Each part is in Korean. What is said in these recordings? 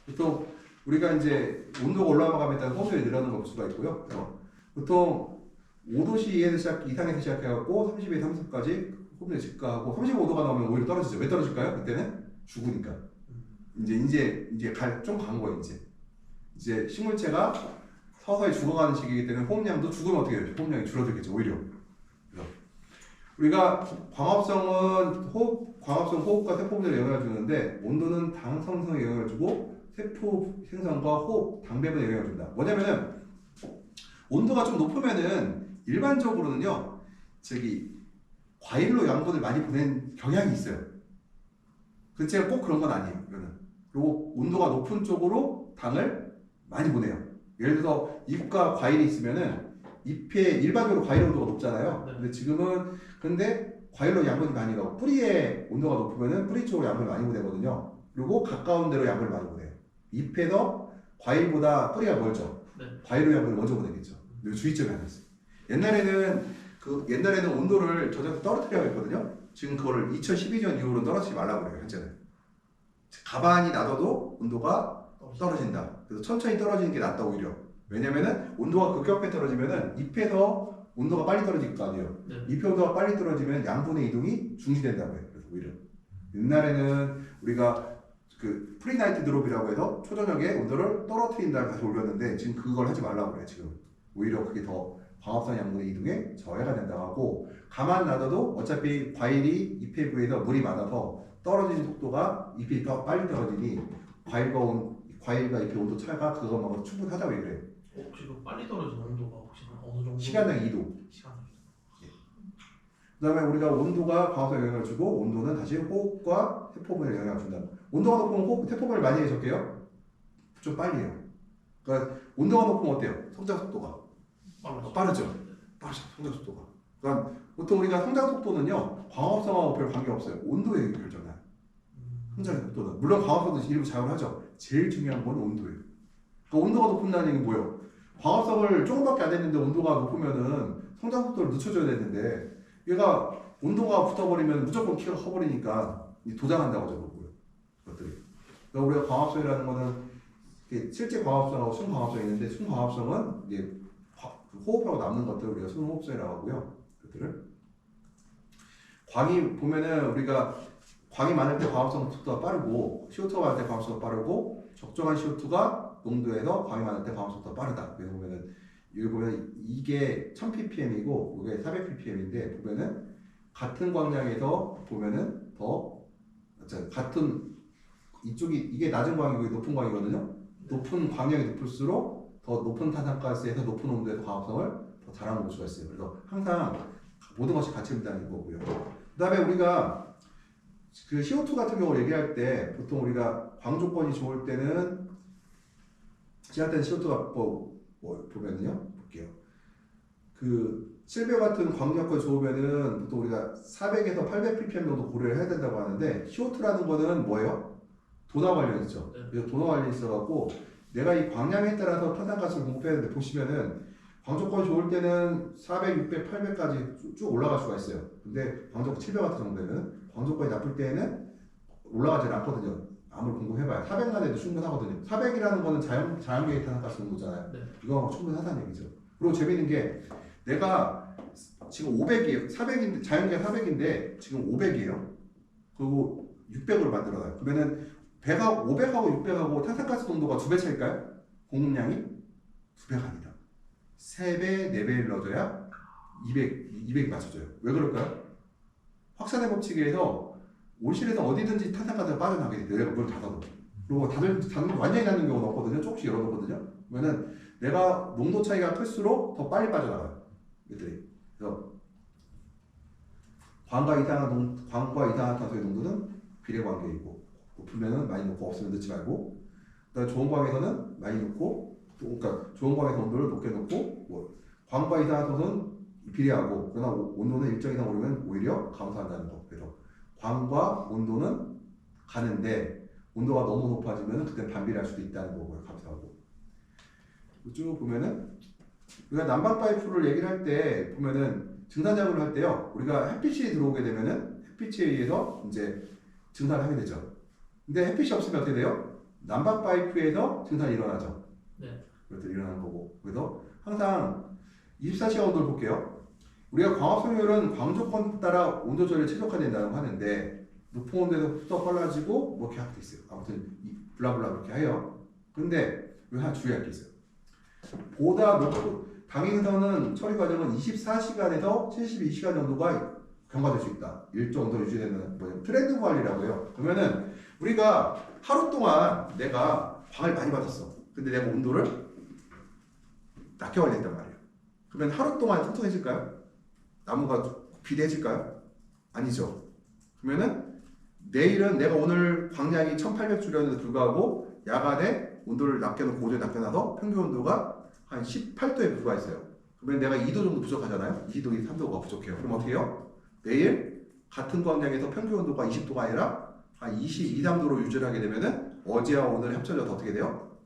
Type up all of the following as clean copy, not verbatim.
보통 우리가 이제 온도가 올라가면 따라 호흡이 늘어나는 걸 볼 수가 있고요. 보통 5도씨 이상에서 시작해갖고 32, 30까지 호흡이 증가하고 35도가 나오면 오히려 떨어지죠. 왜 떨어질까요? 그때는 죽으니까. 이제 좀 간 거예요. 이제 식물체가 서서히 죽어가는 시기이기 때문에 호흡량도 죽으면 어떻게 되죠? 호흡량이 줄어들겠죠. 오히려. 그래서 우리가 광합성 호흡과 세포 분열에 영향을 주는데 온도는 당 생성에 영향을 주고 세포 생성과 호흡, 당 배분에 영향을 준다. 뭐냐면은 온도가 좀 높으면은 일반적으로는요, 과일로 양분을 많이 보낸 경향이 있어요. 근데 제가 꼭 그런 건 아니에요. 이거는. 그리고 온도가 높은 쪽으로 당을 많이 보내요. 예를 들어서 잎과 과일이 있으면은 잎에 일반적으로 과일 온도가 높잖아요. 근데 과일로 양분이 많이 가고 뿌리에 온도가 높으면은 뿌리 쪽으로 양분을 많이 보내거든요. 그리고 가까운 데로 양분을 많이 보내요. 잎에서 과일보다 뿌리가 멀죠. 과일로 양분을 먼저 보내겠죠. 주의점이 하나 있어요. 옛날에는 온도를 저절로 떨어뜨려야 했거든요. 지금 그거를 2012년 이후로 떨어뜨리지 말라고 그래요. 현재는. 가만히 놔둬도 온도가 떨어진다. 그래서 천천히 떨어지는 게 낫다 오히려. 왜냐면은 온도가 급격하게 떨어지면은 잎에서 온도가 빨리 떨어질 거 아니에요. 잎의 온도가 빨리 떨어지면 양분의 이동이 중지된다고 해요. 그래서 오히려 옛날에는 우리가 그 프리나이트 드롭이라고 해서 초저녁에 온도를 떨어뜨린 다음에 다시 올렸는데 지금 그걸 하지 말라고 그래요. 지금 오히려 그게 더 광합성 양분의 이동에 저해가 된다고 하고, 가만 놔둬도 어차피 과일이 잎에 부에서 물이 많아서 떨어지는 속도가 잎이 더 빨리 떨어지니 과일과 잎의 온도 차이가 그것만으로 충분하다고 얘기를 해요. 혹시 그 빨리 떨어지는 온도가 혹시 어느 정도? 시간당 2도. 시간당 2도. 그 다음에 우리가 온도가 광합성에 영향을 주고 온도는 다시 호흡과 세포분에 영향을 준다. 온도가 높으면 세포분을 많이 해적해요? 좀 빨리 해요. 그러니까 온도가 높으면 어때요? 성장 속도가 빠르죠. 성장 속도가. 그러니까 보통 우리가 성장 속도는요, 광합성하고 별 관계 없어요. 온도에 결정나요. 성장 속도는. 물론 광합성도 일부 작용하죠. 제일 중요한 건 온도예요. 그러니까 온도가 높은다는 얘기는 뭐예요? 광합성을 조금밖에 안 됐는데 온도가 높으면은 성장 속도를 늦춰줘야 되는데, 얘가 온도가 붙어버리면 무조건 키가 커버리니까 도장한다고 저러고요. 그것들이. 그러니까 우리가 광합성이라는 거는 실제 광합성하고 순광합성이 있는데, 순광합성은 이제 호흡하고 남는 것들을 우리가 순호흡성이라고 하고요. 그것들을 광이 보면은 우리가 광이 많을 때 광합성 속도가 빠르고 CO2가 많을 때 광합성 속도가 빠르고 적정한 CO2가 농도에서 광이 많을 때 광합성 속도가 빠르다. 여기 보면 이게 1000ppm이고 이게 400ppm인데 보면은 같은 광량에서 보면은 같은 이게 낮은 광이고 높은 광이거든요. 높은 광량이 높을수록 더 높은 탄산가스에서 높은 온도에서 광합성을 더 잘하는 볼 수가 있어요. 그래서 항상 모든 것이 같이 된다는 거고요. 그 다음에 우리가 그 CO2 같은 경우를 얘기할 때 보통 우리가 광 조건이 좋을 때는 제한된 CO2가 보면은요, 볼게요. 그 실베 같은 광 조건이 좋으면은 보통 우리가 400에서 800ppm 정도 고려를 해야 된다고 하는데, CO2라는 거는 뭐예요? 도나 관련 있죠. 그래서 도나 관련이 있어갖고 내가 이 광량에 따라서 탄산가스를 공급해야 되는데, 보시면은 광조건이 좋을 때는 400, 600, 800까지 쭉 올라갈 수가 있어요. 근데 광조건 700 같은 정도 되면, 광조건이 나쁠 때는 올라가지 않거든요. 아무리 공급해봐야 400만 해도 충분하거든요. 400이라는 거는 자연계의 탄산가스 농도잖아요. 이거 충분하다는 얘기죠. 그리고 재밌는 게 내가 지금 500이에요. 400인데 자연계가 400인데 지금 500이에요. 그리고 600으로 만들어놔요. 그러면은 500하고 600하고 탄산가스 농도가 2배 차일까요? 공급량이? 2배가 아니다. 3배, 4배를 넣어줘야 200이 맞춰져요. 왜 그럴까요? 확산의 법칙에 의해서 온실에서 어디든지 탄산가스가 빠져나가게 돼요. 내가 문을 닫아도. 그리고 닫으면 완전히 닫는 경우는 없거든요. 조금씩 열어놓거든요. 그러면은 내가 농도 차이가 클수록 더 빨리 빠져나가요. 이들이. 그래서 광과 이산화탄소의 농도는 비례 관계이고, 높으면은 많이 넣고 없으면 넣지 말고, 그다음에 좋은 광에서는 많이 넣고, 그러니까 좋은 광에서 온도를 높게 넣고, 광과 이산화탄소는 비례하고, 그러나 온도는 일정 이상 오르면 오히려 감소한다는 거. 그래서 광과 온도는 가는데 온도가 너무 높아지면 그때 반비례할 수도 있다는 거고요. 감소하고. 쭉 보면은 우리가 난방 파이프를 얘기를 할 때 보면은 증산 작업을 할 때요, 우리가 햇빛이 들어오게 되면은 햇빛에 의해서 이제 증산을 하게 되죠. 근데 햇빛이 없으면 어떻게 돼요? 난방 파이프에서 증산이 일어나죠. 네. 이것들이 일어나는 거고. 그래서 항상 24시간 온도를 볼게요. 우리가 광합 섬유율은 광조건 따라 온도 조절에 최적화된다고 하는데 높은 온도에서 흡수가 빨라지고 뭐 이렇게 하게 있어요. 아무튼 블라블라 그렇게 해요. 근데 여기 하나 주의할 게 있어요. 보다 높은 당인선은 처리 과정은 24시간에서 72시간 정도가 경과될 수 있다. 일정 온도 유지되는 뭐냐면 트렌드 관리라고 해요. 그러면은 우리가 하루 동안 내가 광을 많이 받았어. 근데 내가 온도를 낮게 관리했단 말이에요. 그러면 하루 동안 튼튼해질까요? 나무가 비대해질까요? 아니죠. 그러면은 내일은 내가 오늘 광량이 1800주량에도 불구하고 야간에 온도를 낮게 놓고 오전에 낮게 놔서 평균 온도가 한 18도에 불과했어요. 그러면 내가 2도 정도 부족하잖아요. 2도, 3도가 부족해요. 그럼 어떻게 해요? 내일 같은 광량에서 평균 온도가 20도가 아니라 한 22, 3도로 유지를 하게 되면은 어제와 오늘 합쳐져서 어떻게 돼요?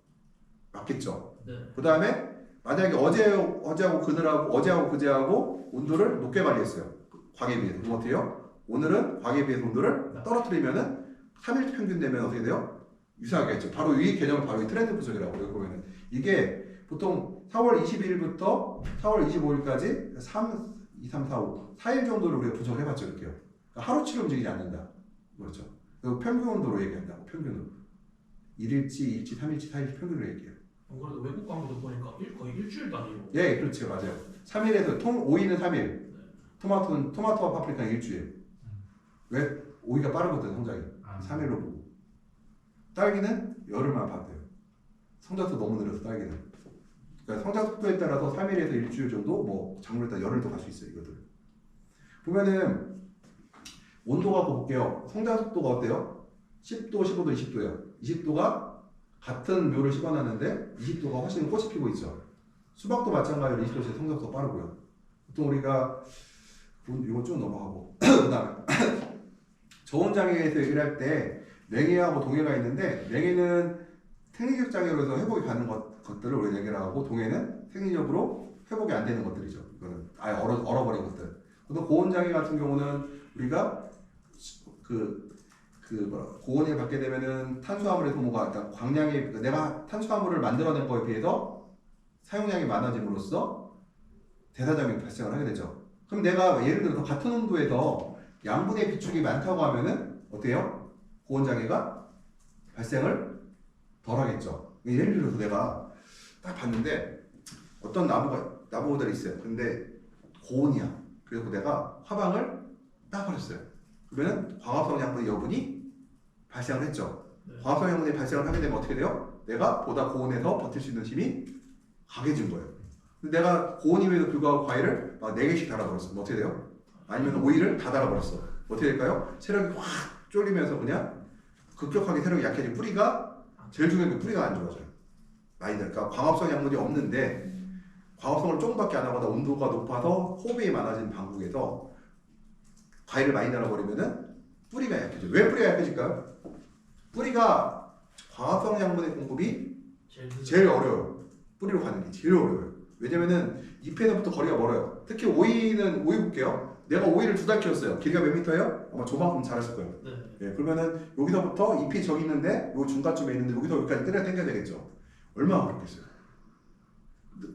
맞겠죠. 네. 그 다음에 만약에 어제하고 그제하고 온도를 높게 관리했어요. 광에 비해서. 그럼 어떻게 해요? 오늘은 광에 비해서 온도를 떨어뜨리면은 3일 평균 되면 어떻게 돼요? 유사하겠죠. 바로 이 개념을 바로 이 트렌드 분석이라고 해요. 보면은 이게 보통 4월 22일부터 4월 25일까지 3, 2, 3, 4, 5, 4일 정도를 우리가 분석을 해봤죠. 이렇게요. 그러니까 하루치로 움직이지 않는다. 그렇죠. 그리고 평균 온도로 얘기한다고. 평균으로. 1일치, 2일치, 3일치, 4일치 평균으로 얘기해요. 그래도 외국 광고도 보니까 거의 일주일 단위로. 예, 그렇죠. 맞아요. 3일에서 오이는 3일. 토마토와 파프리카는 일주일. 왜? 오이가 빠르거든, 성장이. 3일로 보고. 딸기는 열흘만 봐도 돼요. 성장도 너무 느려서 딸기는. 그러니까 성장 속도에 따라서 3일에서 일주일 정도, 뭐 작물에 따라 열흘도 갈 수 있어요, 이것들. 보면은 온도 갖고 볼게요. 성장 속도가 어때요? 10도, 15도, 20도예요. 20도가 같은 묘를 심어놨는데 20도가 훨씬 꽃이 피고 있죠. 수박도 마찬가지로 20도에서 성장 속도가 빠르고요. 보통 우리가 이거 쭉 넘어가고 그 다음에 저온 장애에서 얘기를 할 때 냉해하고 동해가 있는데 냉해는 생리적 장애로 해서 회복이 가는 것들을 우리 냉해라고 하고 동해는 생리적으로 회복이 안 되는 것들이죠. 이거는 아예 얼어버린 것들. 또 고온 장애 같은 경우는 우리가 고온을 받게 되면은 탄수화물의 소모가 그러니까 광량이 내가 탄수화물을 만들어낸 거에 비해서 사용량이 많아짐으로써 대사장애 발생을 하게 되죠. 그럼 내가 예를 들어서 같은 온도에서 양분의 비축이 많다고 하면은 어때요? 고온 장애가 발생을 덜 하겠죠. 예를 들어서 내가 딱 봤는데 어떤 나무들이 있어요. 근데 고온이야. 그래서 내가 화방을 딱 버렸어요. 그러면 광합성 양분의 여분이 발생을 했죠. 네. 광합성 양분이 발생을 하게 되면 어떻게 돼요? 내가 보다 고온에서 버틸 수 있는 힘이 강해진 거예요. 근데 내가 고온임에도 불구하고 과일을 막 4개씩 달아버렸어. 뭐 어떻게 돼요? 아니면 오이를 다 달아버렸어. 어떻게 될까요? 세력이 확 쫄리면서 그냥 급격하게 세력이 약해진 뿌리가 제일 중요한 게 뿌리가 안 좋아져요. 많이 그러니까 광합성 양분이 없는데 광합성을 조금밖에 안 하거나 온도가 높아서 호흡이 많아진 방국에서 과일을 많이 달아버리면은 뿌리가 약해져요. 왜 뿌리가 약해질까요? 뿌리가 광합성 양분의 공급이 제일 어려워요. 뿌리로 가는 게 제일 어려워요. 왜냐면은 잎에서부터 거리가 멀어요. 특히 오이는 오이 볼게요. 내가 오이를 2달 키웠어요. 길이가 몇 미터예요? 아마 저만큼 자랐을 거예요. 네. 예, 그러면은 여기서부터 잎이 저기 있는데 요 중간쯤에 있는데 여기서 여기까지 당겨야 되겠죠. 얼마나 어렵겠어요.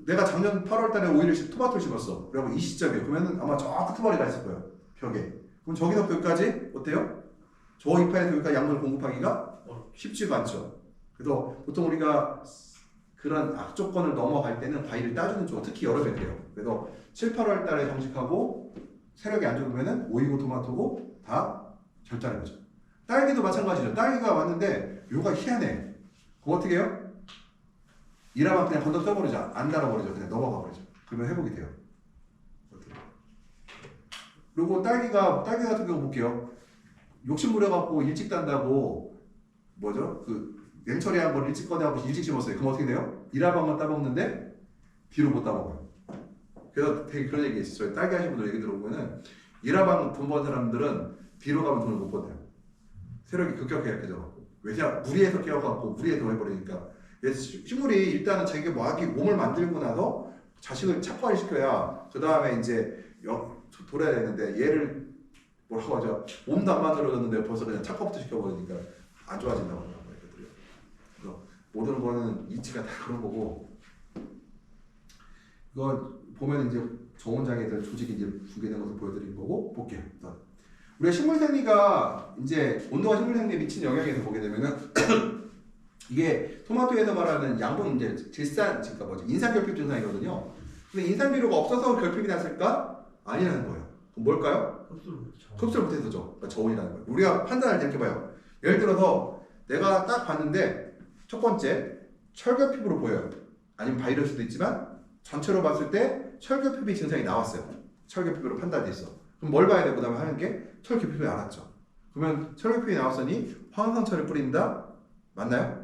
내가 작년 8월달에 토마토를 심었어. 그리고 이 시점이에요. 그러면은 아마 저 끝머리 가 있을 거예요. 벽에. 그럼 저기서부터 여기까지 어때요? 저 이파에서 여기까지 양분을 공급하기가 쉽지가 않죠. 그래서 보통 우리가 그런 악조건을 넘어갈 때는 과일을 따주는 쪽은 특히 여름에 그래요. 그래서 7, 8월 달에 정식하고 세력이 안 좋으면은 오이고 토마토고 다 절단인 거죠. 딸기도 마찬가지죠. 딸기가 왔는데 요가 희한해. 그거 어떻게 해요? 이라만 그냥 건너 써버리자. 안 달아버리죠. 그냥 넘어가 버리죠. 그러면 회복이 돼요. 그리고 딸기 같은 경우 볼게요. 욕심 부려갖고 일찍 단다고 뭐죠? 냉처리한 걸 일찍 꺼내고 일찍 심었어요. 그럼 어떻게 돼요? 일화방만 따먹는데 뒤로 못 따먹어요. 그래서 되게 그런 얘기 있어요. 저희 딸기 하시는 분들 얘기 들어보면은 일화방 돈 버는 사람들은 뒤로 가면 돈을 못 버텨요. 세력이 급격하게 약해져갖고. 왜냐? 무리해서 깨워갖고 무리해서 해버리니까. 식물이 일단은 자기가 몸을 만들고 나서 자식을 착화시켜야 그 다음에 이제 돌아야 되는데 얘를 뭐라고 하죠? 몸도 안 만들어졌는데 벌써 그냥 착화부터 시켜버리니까 안 좋아진다고 하더라고요. 모든 거는 이치가 다 그런 거고 이거 보면 이제 저온장애들 조직이 이제 붕괴된 것을 보여드린 거고 볼게요. 우리가 식물생리가 이제 온도가 식물생리에 미친 영향에서 보게 되면은 이게 토마토에서 말하는 양분 이제 질산 그러니까 뭐지 인산결핍 증상이거든요. 근데 인산비료가 없어서 결핍이 났을까? 아니라는 거예요. 그럼 뭘까요? 흡수를 못해서죠. 그러니까 저온이라는 거예요. 우리가 판단할 때 이렇게 봐요. 예를 들어서 내가 딱 봤는데 첫 번째 철결핍으로 보여요. 아니면 바이러스 수도 있지만 전체로 봤을 때 철결핍의 증상이 나왔어요. 철결핍으로 판단돼 있어. 그럼 뭘 봐야 되고 그다음에 하는 게 철결핍이 알았죠. 그러면 철결핍이 나왔으니 화학상처를 뿌린다? 맞나요?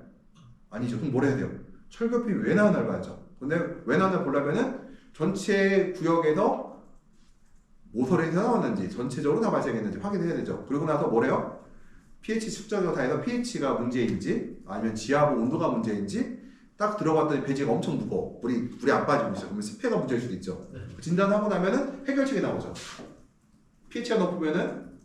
아니죠. 그럼 뭘 해야 돼요? 철결핍이 왜 나왔나를 봐야죠. 근데 왜 나왔나 보려면은 전체 구역에서 모서리에서 나왔는지 전체적으로 다 발생했는지 확인해야 되죠. 그리고 나서 뭐래요? pH 측정을 다 해서 pH가 문제인지 아니면 지하부 온도가 문제인지 딱 들어봤더니 배지가 엄청 무거워. 물이 안 빠지고 있어. 그러면 습해가 문제일 수도 있죠. 네. 진단하고 나면은 해결책이 나오죠. pH가 높으면은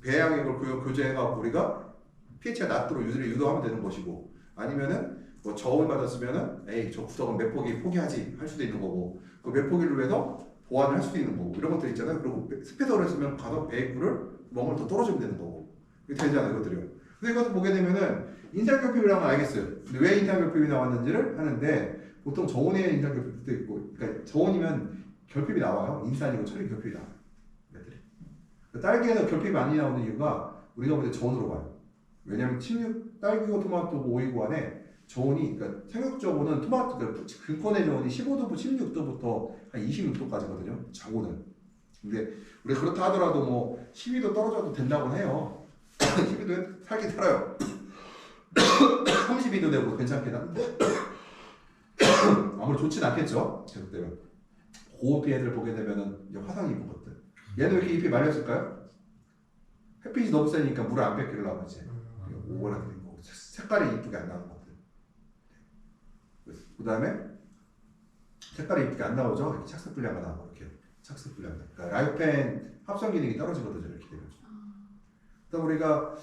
배양액을 교제해가지고 우리가 pH가 낮도록 유도하면 되는 것이고 아니면은 뭐 저온 받았으면은 에이 저 구석은 몇 포기 포기하지 할 수도 있는 거고 그 몇 포기를 위해서 보완을 할 수도 있는 거고 이런 것들 있잖아요. 그리고 습해서 그랬으면 가서 배액구를 멍을 더 떨어지면 되는 거고 이게 되잖아요. 이것들이요. 근데 이것을 보게 되면은 인산결핍이라는 건 알겠어요. 근데 왜 인산결핍이 나왔는지를 하는데 보통 저온에 인산결핍도 있고 그러니까 저온이면 결핍이 나와요. 인산이고 철이 결핍이 나와요. 딸기에서 결핍이 많이 나오는 이유가 우리가 볼 때 저온으로 봐요. 왜냐면 딸기고 토마토고 오이고 안에 저온이 그러니까 생육저온은 토마토 그러니까 근권의 저온이 15도부터 16도부터 한 26도까지거든요. 저온은. 근데 우리가 그렇다 하더라도 뭐 12도 떨어져도 된다고 해요. 12도에 살기 살아요. 32도 되고 괜찮긴 한데 아무리 좋진 않겠죠. 계속되면 고온피 애들 보게 되면은 이제 화상 입은 것들. 얘는 왜 이렇게 잎이 말렸을까요? 햇빛이 너무 세니까 물을 안 뺏기려고 이제 오버라게 된 거고 색깔이 이쁘게 안 나는 것들. 그 다음에 색깔이 이쁘게 안 나오죠. 이렇게 착색 분량가 나고 이렇게 착색 분량. 그러니까 라이오펜 합성 기능이 떨어지거든요. 이렇게 되면. 그다음 우리가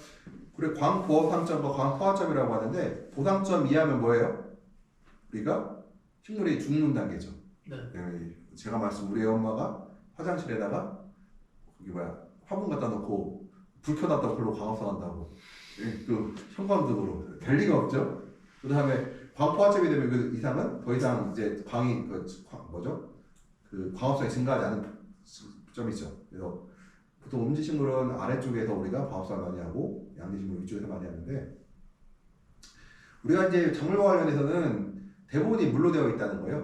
광보상점과 광포화점이라고 하는데 보상점 이하면 뭐예요? 우리가 식물이 죽는 단계죠. 네. 제가 우리 엄마가 화장실에다가 거기 화분 갖다 놓고 불 켜놨다고 별로 광합성한다고 그 형광등으로 될 리가 없죠. 그 다음에 광포화점이 되면 그 이상은 더 이상 이제 광이 그 광합성이 증가하지 않은 점이죠. 그래서 보통 음지식물은 아래쪽에서 우리가 광합성을 많이 하고 양지식물 위쪽에서 많이 하는데 우리가 이제 작물과 관련해서는 대부분이 물로 되어 있다는 거예요.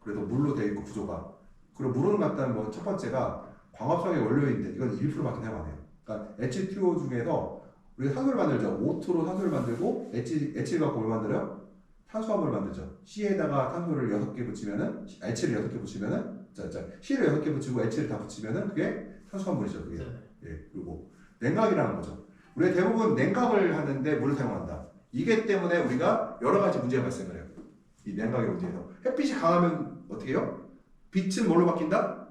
그래서 물로 되어 있고 구조가 그리고 물은 갖다는 뭐 첫 번째가 광합성의 원료인데 이건 1%밖에 사용 안 해요. 그러니까 H2O 중에서 우리가 산소를 만들죠. O2로 산소를 만들고 H를 갖고 뭘 만들어요? 탄수화물을 만들죠. C에다가 탄소를 6개 붙이면은 H를 6개 붙이면은 C를 6개 붙이고 H를 다 붙이면은 그게 탄수화물이죠. 그게. 예. 그리고 냉각이라는 거죠. 우리가 대부분 냉각을 하는데 물을 사용한다. 이게 때문에 우리가 여러 가지 문제가 발생을 해요. 이 냉각의 문제에서 햇빛이 강하면 어떻게 해요? 빛은 뭘로 바뀐다?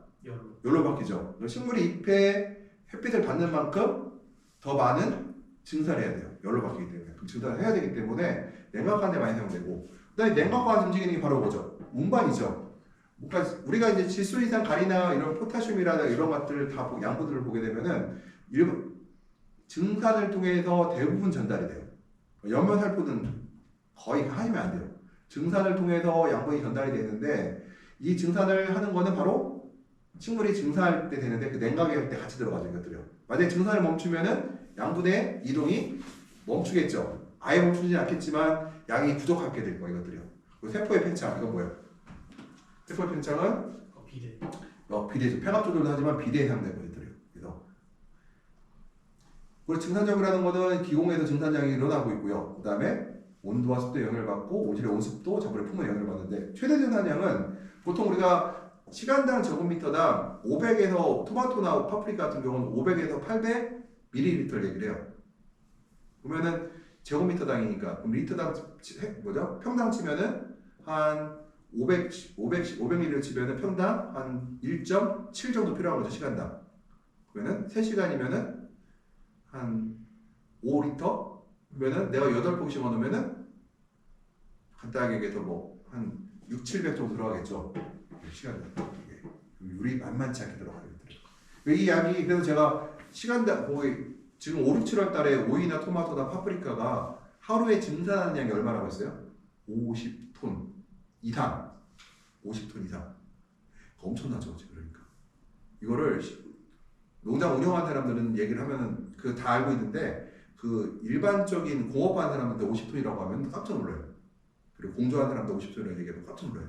열로 바뀌죠. 식물이 잎에 햇빛을 받는 만큼 더 많은 증산을 해야 돼요. 열로 바뀌기 때문에. 그 증산을 해야 되기 때문에 냉각하는 데 많이 사용되고 그다음에 냉각과 움직이는 게 바로 뭐죠? 운반이죠. 그러니까 우리가 이제 질소 이상 가리나 이런 포타슘이라나 이런 것들을 다 양분들을 보게 되면은 증산을 통해서 대부분 전달이 돼요. 연면살포는 거의 하시면 안 돼요. 증산을 통해서 양분이 전달이 되는데 이 증산을 하는 거는 바로 식물이 증산할 때 되는데 그 냉각에 할 때 같이 들어가죠. 이것들이요. 만약에 증산을 멈추면은 양분의 이동이 멈추겠죠. 아예 멈추지 않겠지만 양이 부족하게 될 거예요. 이것들이요. 그리고 세포의 팽창 이건 뭐예요? 세포의 팽창은 비대죠. 팽합 조절도 하지만 비대에 해당되는 것들이요. 그래서 증산적이라는 것은 기공에서 증산량이 일어나고 있고요. 그 다음에 온도와 습도에 영향을 받고 오질의 온습도, 작물의 품에 영향을 받는데 최대 증산량은 보통 우리가 시간당 제곱미터당 500에서 토마토나 파프리카 같은 경우는 500에서 800ml를 얘기를 해요. 그러면은 제곱미터당이니까 그럼 리터당 평당 치면은 한 500ml 치면은 평당 한 1.7 정도 필요한 거죠. 시간당. 그러면은 3시간이면은 한 5리터? 그러면은 내가 8봉씩 넣으면은 간단하게 얘기해서 뭐 한 6, 700 정도 들어가겠죠. 시간당 이게 물이 만만치 않게 들어가요. 이 약이 그래서 제가 시간당 거의 지금 5, 6, 7월 달에 오이나 토마토나 파프리카가 하루에 증산하는 양이 얼마라고 했어요? 50톤 이상. 50톤 이상. 엄청나죠, 그러니까. 이거를 농장 운영하는 사람들은 얘기를 하면은 그 다 알고 있는데 그 일반적인 공업하는 사람한테 50톤이라고 하면 깜짝 놀라요. 그리고 공조하는 사람한테 50톤이라고 얘기하면 깜짝 놀라요.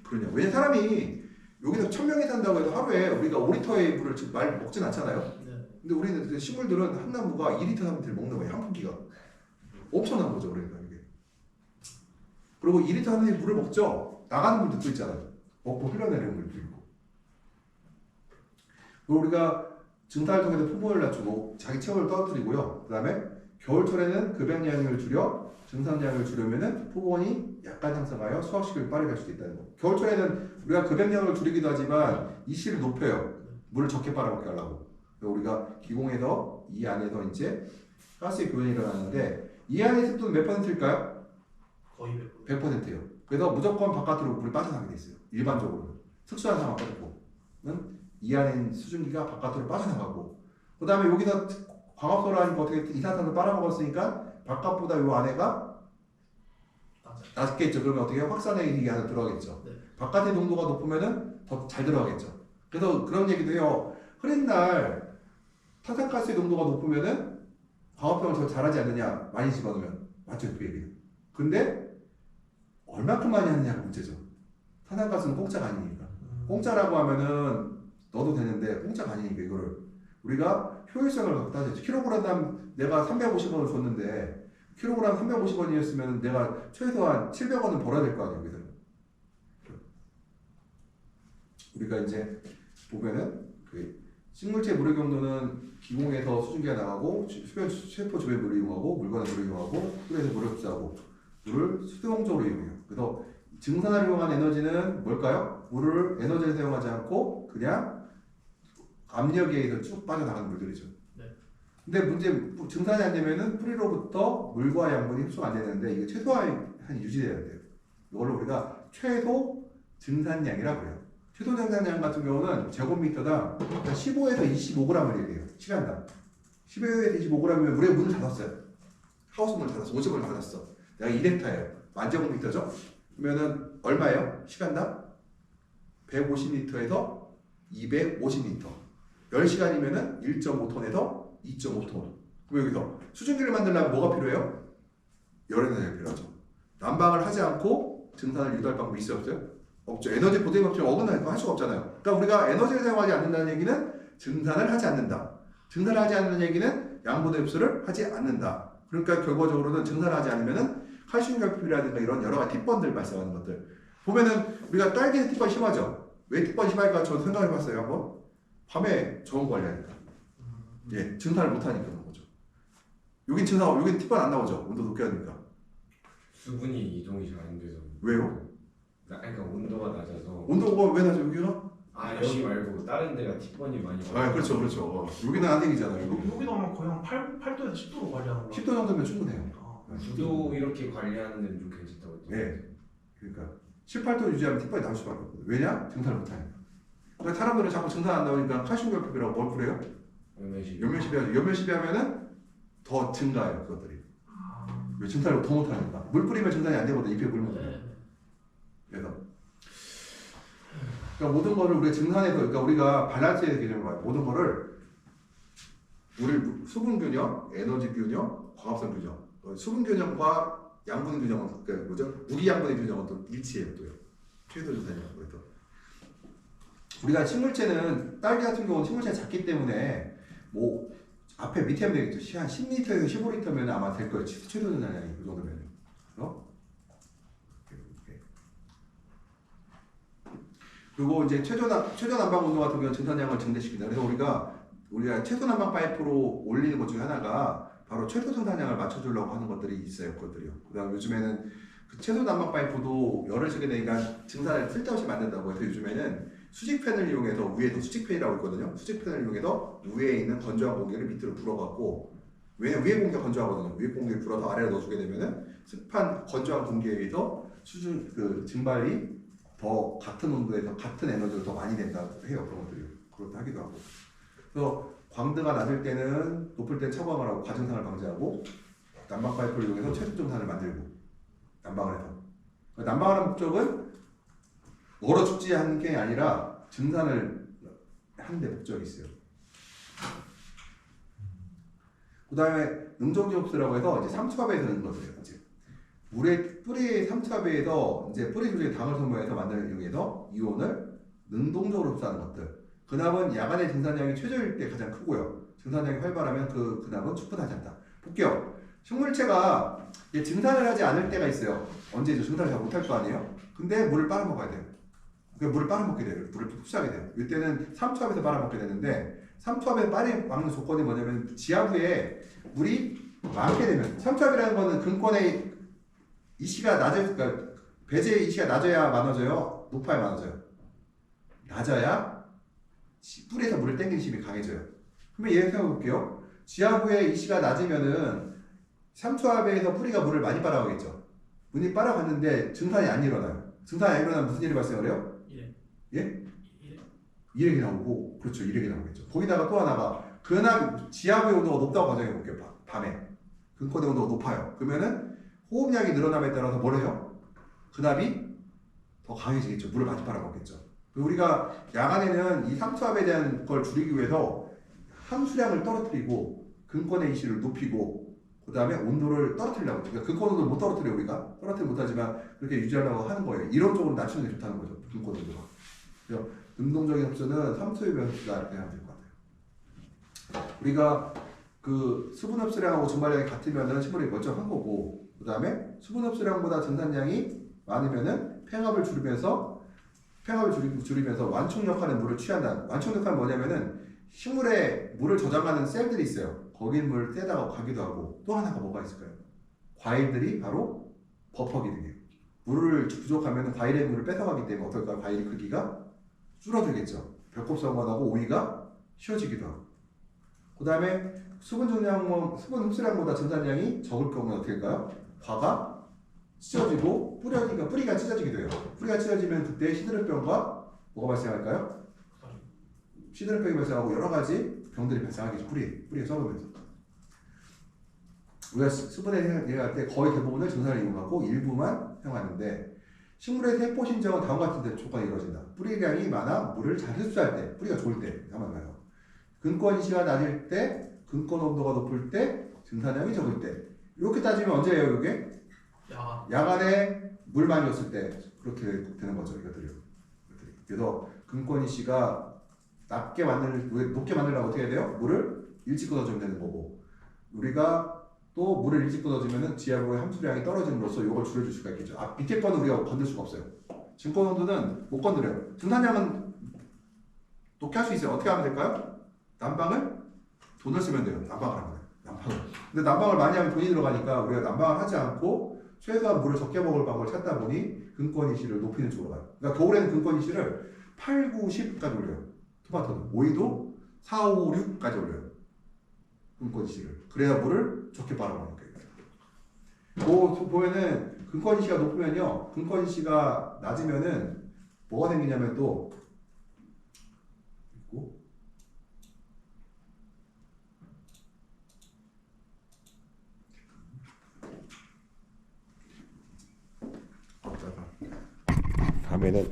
그러냐? 왜냐 사람이 여기서 1000명이 산다고 해서 하루에 우리가 5리터의 물을 지금 말 먹진 않잖아요. 네. 근데 우리는 그 식물들은 한 나무가 2리터 사람들이 먹는 거예요. 한 분기가. 엄청난 거죠, 그러니까 이게. 그리고 2리터 사람들이 물을 먹죠. 나가는 물도 또 있잖아요. 먹고 흘러내리는 물도 있고. 그리고 우리가 증산을 통해서 풍부를 낮추고 자기 체온을 떨어뜨리고요. 그 다음에 겨울철에는 급양량을 줄여 증산량을 줄이면은 포본이 약간 상승하여 수확시기를 빠르게 할 수도 있다는 거. 겨울철에는 우리가 급양량을 줄이기도 하지만 이시를 높여요. 물을 적게 빨아먹게 하려고. 그래서 우리가 기공해서 이 안에서 이제 가스의 교환이 일어나는데 이 안의 습도는 몇 %일까요? 거의 100%예요. 그래서 무조건 바깥으로 물이 빠져나가게 돼 있어요. 일반적으로는. 특수한 상황 빼고는 이 안에 수증기가 바깥으로 빠져나가고 그 다음에 여기서 광합소를 하니까 어떻게 이산화탄소 빨아먹었으니까 바깥보다 요 안에가 낮겠죠. 그러면 어떻게 확산의 이 안에 들어가겠죠. 네. 바깥의 농도가 높으면은 더 잘 들어가겠죠. 그래서 그런 얘기도 해요. 흐린 날 탄산가스의 농도가 높으면은 광합성을 더 잘하지 않느냐. 많이 집어넣으면 맞죠, 그 얘기는. 근데 얼마큼 많이 하느냐가 문제죠. 탄산가스는 공짜가 아니니까. 공짜라고 하면은 넣어도 되는데 공짜가 아니니까 이거를 우리가 효율성을 갖고 따져야죠. 킬로그램 내가 350원을 줬는데 킬로그램 350원이었으면 내가 최소한 700원은 벌어야 될 거 아니에요. 여기서 우리가 이제 보면은 그 식물체 물의 경도는 기공에서 수증기가 나가고 세포 주변 물을 이용하고 물관의 물을 이용하고 흙에서 물을 흡수하고 물을 수동적으로 이용해요. 그래서 증산을 이용한 에너지는 뭘까요? 물을 에너지를 사용하지 않고 그냥 압력에 의해서 쭉 빠져나가는 물들이죠. 네. 근데 문제 증산이 안 되면은 뿌리로부터 물과 양분이 흡수가 안 되는데 이게 최소한 유지돼야 돼요. 이걸로 우리가 최소 증산량이라고 해요. 최소 증산량 같은 경우는 제곱미터당 15에서 25g을 얘기해요. 시간당. 15에서 25g이면 우리가 문을 닫았어요. 하우스 문을 닫았어. 50을 닫았어. 내가 2렉타예요. 만제곱미터죠? 그러면은 얼마예요? 시간당? 150리터에서 250리터. 10시간이면은 1.5톤에서 2.5톤. 그럼 여기서 수증기를 만들려면 뭐가 필요해요? 열에너지가 필요하죠. 난방을 하지 않고 증산을 유도할 방법이 있어요, 없어요? 없죠. 에너지 보존 법칙을 어긋나니까 할 수가 없잖아요. 그러니까 우리가 에너지를 사용하지 않는다는 얘기는 증산을 하지 않는다. 증산을 하지 않는 얘기는 양분의 흡수를 하지 않는다. 그러니까 결과적으로는 증산을 하지 않으면은 칼슘 결핍이라든가 이런 여러 가지 tip번들 발생하는 것들. 보면은 우리가 딸기에 tip번 심하죠. 왜 tip번 심할까? 저도 생각해봤어요 한번. 밤에 저온 관리하니까. 예, 증산을 못하니까 그런 거죠. 여긴 증산, 여긴 tip번 안 나오죠. 온도 높게 하니까. 수분이 이동이 잘 안 돼서. 왜요? 그러니까 온도가 낮아서. 온도가 왜 낮아 여기가? 아 여기 말고 다른 데가 티번이 많이. 아, 그렇죠, 그렇죠. 여기는 안 되기잖아요. 여기도 아마 거의 한 8도에서 10도로 관리하는 거 10도 정도면 충분해요. 도 이렇게 관리하는 데는 좀 괜찮다고 했죠. 네. 그러니까 7, 8도 유지하면 팁번이 나올 수밖에 없거든요. 왜냐? 증산을 못하니까. 그러니까 사람들은 자꾸 증산 안 나오니까 칼슘 결핍이라고 뭘 뿌려요? 연면시비 하죠. 연면시비 하면은 더 증가해요, 그것들이. 왜 증산을 더 못하니까. 물 뿌리면 증산이 안 되거든, 잎에 물 묻으면. 네. 그래서. 그러니까 모든 거를 우리가 증산해서, 그러니까 우리가 밸런스의 개념을 봐요. 모든 거를 우리 수분 균형, 에너지 균형, 광합성 균형. 수분 균형과 양분 균형은 그러니까 뭐죠? 무기 양분의 균형은 또 일치해요, 또요. 최소 증산이라고 해서. 우리가 식물체는 딸기 같은 경우는 식물체가 작기 때문에 뭐 앞에 밑에 하면 되겠죠. 한 10리터에서 15리터면 아마 될 거예요. 최소 증산량이 그 정도면. 그리고 이제 최저 난방 온도 같은 경우는 증산량을 증대시킨다. 그래서 우리가 최소 난방 파이프로 올리는 것 중에 하나가 바로 최소 증산량을 맞춰주려고 하는 것들이 있어요. 그것들이요. 그다음 요즘에는 그 최소 난방 파이프도 열을 쓰게 되니까 증산을 쓸데없이 만든다고 해서 요즘에는 수직팬을 이용해서 위에서 수직팬이라고 있거든요. 수직팬을 이용해서 위에 있는 건조한 공기를 밑으로 불어갖고 왜냐면 위에 공기가 건조하거든요. 위에 공기를 불어서 아래로 넣어주게 되면은 습한 건조한 공기에 의해서 수준 그 증발이 더 같은 온도에서 같은 에너지로 더 많이 된다고 해요. 그런 것들이 그렇다 하기도 하고. 그래서 광도가 낮을 때는 높을 때 차광을 하고 과증상을 방지하고 난방 파이프를 이용해서 최소 증산을 만들고 난방을 해서 난방하는 목적은 얼어 죽지 않는 게 아니라 증산을 하는 데 목적이 있어요. 그 다음에 능동기업수라고 해서 이제 삼투압에서 넣는 것들이에요. 이제 물의 뿌리의 삼투압에서 이제 뿌리 조직의 당을 소모해서 만드는 이용해서 이온을 능동적으로 흡수하는 것들. 근압은 야간의 증산량이 최저일 때 가장 크고요. 증산량이 활발하면 그 근압은 충분하지 않다. 볼게요. 식물체가 증산을 하지 않을 때가 있어요. 언제죠? 증산을 잘 못할 거 아니에요? 근데 물을 빨아먹어야 돼요. 그러니까 물을 빨아먹게 돼요. 물을 흡수하게 돼요. 이때는 삼투압에서 빨아먹게 되는데 삼투압에 빨아먹는 조건이 뭐냐면 지하부에 물이 많게 되면 삼투압이라는 거는 근권의 이시가 낮을 그러니까 배제의 이시가 낮아야 많아져요? 높아야 많아져요? 낮아야 뿌리에서 물을 당기는 힘이 강해져요. 그러면 예를 들어 볼게요. 지하부의 이시가 낮으면은 삼투압에서 뿌리가 물을 많이 빨아가겠죠. 물이 빨아갔는데 증산이 안 일어나요. 증산이 안 일어나면 무슨 일이 발생을 해요? 예? 일액이 나오고 그렇죠. 일액이 나오겠죠. 거기다가 또 하나가 근압 지하부의 온도가 높다고 가정해 볼게요. 밤에 근권의 온도가 높아요. 그러면은 호흡량이 늘어남에 따라서 뭘 해요? 근압이 더 강해지겠죠. 물을 많이 빨아먹겠죠. 우리가 야간에는 이 삼투압에 대한 걸 줄이기 위해서 함수량을 떨어뜨리고 근권의 이시를 높이고 그 다음에 온도를 떨어뜨리려고 그러니까 근권 온도를 못 떨어뜨려 우리가 떨어뜨리지 못하지만 그렇게 유지하려고 하는 거예요. 이런 쪽으로 낮추는 게 좋다는 거죠. 근권 온도가. 그래서 능동적인 흡수는 삼투압의 흡수다 이렇게 하면 될 것 같아요. 우리가 그 수분 흡수량하고 증발량이 같으면은 식물이 멀쩡한 거고 그 다음에 수분 흡수량보다 증산량이 많으면은 팽압을 줄이면서 완충 역할의 물을 취한다. 완충 역할은 뭐냐면은 식물에 물을 저장하는 셀들이 있어요. 거기 물을 떼다가 가기도 하고 또 하나가 뭐가 있을까요? 과일들이 바로 버퍼 기능이에요. 물을 부족하면 과일의 물을 뺏어가기 때문에 어떨까요? 과일의 크기가 줄어들겠죠. 벽곱성원하고 오이가 쉬워지기도 하고. 그 다음에 수분 흡수량보다 증산량이 적을 경우는 어떻게 될까요? 과가 찢어지고 뿌리가 찢어지기도 해요. 뿌리가 찢어지면 그때 시드름병과 뭐가 발생할까요? 시드름병이 발생하고 여러 가지 병들이 발생하겠죠. 뿌리에 썩으면서. 우리가 수분에 대할 때 거의 대부분을 증산을 이용하고 일부만 사용하는데 식물의 세포 신정은 다음과 같은 조건이 이루어진다. 뿌리량이 많아 물을 잘 흡수할 때, 뿌리가 좋을 때 한번 근권 이시가 낮을 때, 근권 온도가 높을 때, 증산량이 적을 때. 이렇게 따지면 언제예요, 이게? 야간에 물 많이 줬을 때 그렇게 되는 거죠, 이것들이. 그래서 근권 이시가 높게 만들려면 어떻게 해야 돼요? 물을 일찍 끊어주면 되는 거고 우리가 또 물을 일찍 끊어주면 지하부의 함수량이 떨어짐으로써 이걸 줄여줄 수가 있겠죠. 밑에 거는 우리가 건들 수가 없어요. 증권 온도는 못 건드려요. 증산량은 높게 할 수 있어요. 어떻게 하면 될까요? 난방을 돈을 쓰면 돼요. 난방을 하면. 근데 난방을 많이 하면 돈이 들어가니까 우리가 난방을 하지 않고 최소한 물을 적게 먹을 방법을 찾다 보니 근권 이시를 높이는 쪽으로 가요. 그러니까 겨울에는 근권 이시를 8, 9, 10까지 올려요. 토마토는. 오이도 4, 5, 6까지 올려요. 근권 이시를. 그래야 물을 적게 빨아먹는 거예요. 보면은 근권 이시가 높으면요. 근권 이시가 낮으면은 뭐가 생기냐면 또 다음에는